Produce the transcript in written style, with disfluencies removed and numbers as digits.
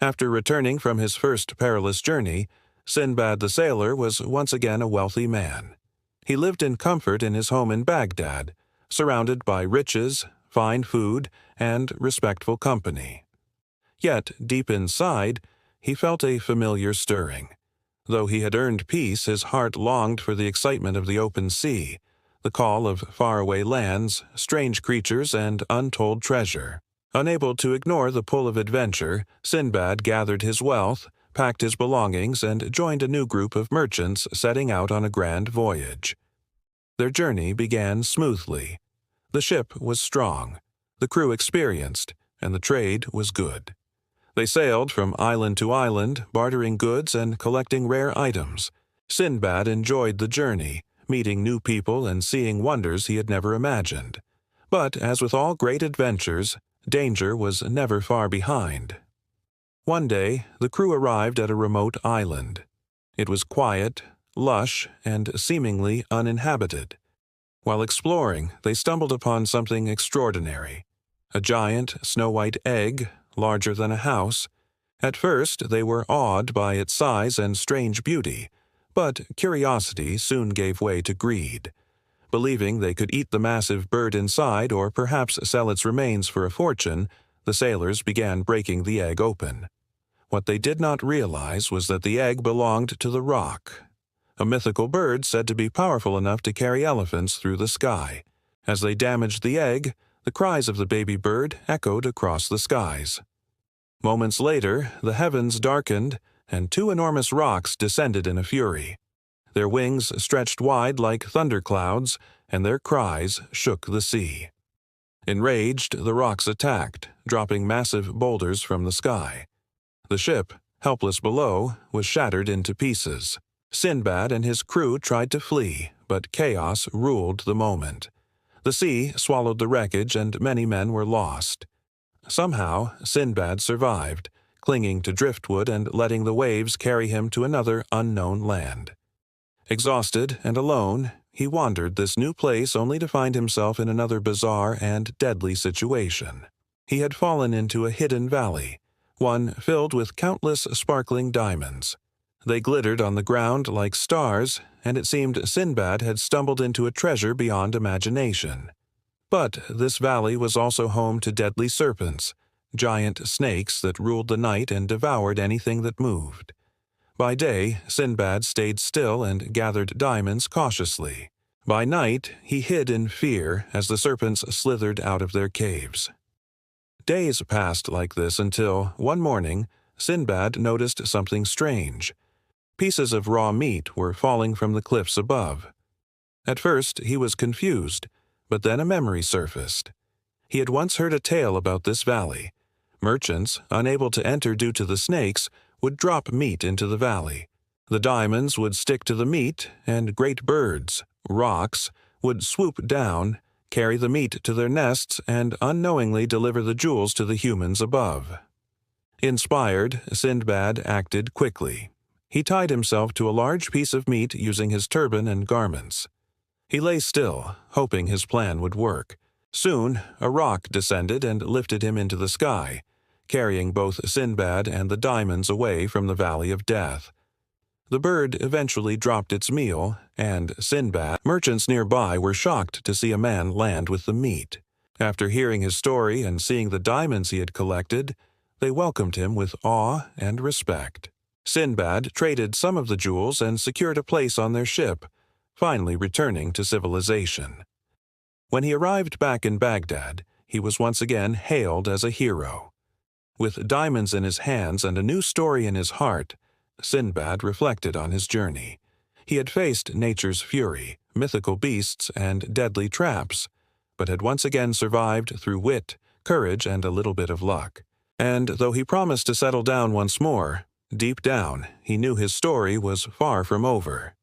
After returning from his first perilous journey, Sindbad the sailor was once again a wealthy man. He lived in comfort in his home in Baghdad, surrounded by riches, fine food, and respectful company. Yet, deep inside, he felt a familiar stirring. Though he had earned peace, his heart longed for the excitement of the open sea, the call of faraway lands, strange creatures, and untold treasure. Unable to ignore the pull of adventure, Sindbad gathered his wealth, packed his belongings, and joined a new group of merchants setting out on a grand voyage. Their journey began smoothly. The ship was strong, the crew experienced, and the trade was good. They sailed from island to island, bartering goods and collecting rare items. Sindbad enjoyed the journey, meeting new people and seeing wonders he had never imagined. But, as with all great adventures, danger was never far behind. One day, the crew arrived at a remote island. It was quiet, lush, and seemingly uninhabited. While exploring, they stumbled upon something extraordinary. A giant, snow-white egg, larger than a house. At first, they were awed by its size and strange beauty, but curiosity soon gave way to greed. Believing they could eat the massive bird inside or perhaps sell its remains for a fortune, the sailors began breaking the egg open. What they did not realize was that the egg belonged to the roc, a mythical bird said to be powerful enough to carry elephants through the sky. As they damaged the egg, the cries of the baby bird echoed across the skies. Moments later, the heavens darkened, and two enormous rocs descended in a fury. Their wings stretched wide like thunderclouds, and their cries shook the sea. Enraged, the rocs attacked, dropping massive boulders from the sky. The ship, helpless below, was shattered into pieces. Sindbad and his crew tried to flee, but chaos ruled the moment. The sea swallowed the wreckage and many men were lost. Somehow, Sindbad survived, clinging to driftwood and letting the waves carry him to another unknown land. Exhausted and alone, he wandered this new place only to find himself in another bizarre and deadly situation. He had fallen into a hidden valley, one filled with countless sparkling diamonds. They glittered on the ground like stars, and it seemed Sindbad had stumbled into a treasure beyond imagination. But this valley was also home to deadly serpents, giant snakes that ruled the night and devoured anything that moved. By day, Sindbad stayed still and gathered diamonds cautiously. By night, he hid in fear as the serpents slithered out of their caves. Days passed like this until, one morning, Sindbad noticed something strange. Pieces of raw meat were falling from the cliffs above. At first, he was confused, but then a memory surfaced. He had once heard a tale about this valley. Merchants, unable to enter due to the snakes, would drop meat into the valley. The diamonds would stick to the meat, and great birds, rocs, would swoop down, carry the meat to their nests, and unknowingly deliver the jewels to the humans above. Inspired, Sindbad acted quickly. He tied himself to a large piece of meat using his turban and garments. He lay still, hoping his plan would work. Soon, a roc descended and lifted him into the sky, carrying both Sindbad and the diamonds away from the Valley of Death. The bird eventually dropped its meal, and Sindbad, merchants nearby were shocked to see a man land with the meat. After hearing his story and seeing the diamonds he had collected, they welcomed him with awe and respect. Sindbad traded some of the jewels and secured a place on their ship, finally returning to civilization. When he arrived back in Baghdad, he was once again hailed as a hero. With diamonds in his hands and a new story in his heart, Sindbad reflected on his journey. He had faced nature's fury, mythical beasts, and deadly traps, but had once again survived through wit, courage, and a little bit of luck. And though he promised to settle down once more, deep down, he knew his story was far from over.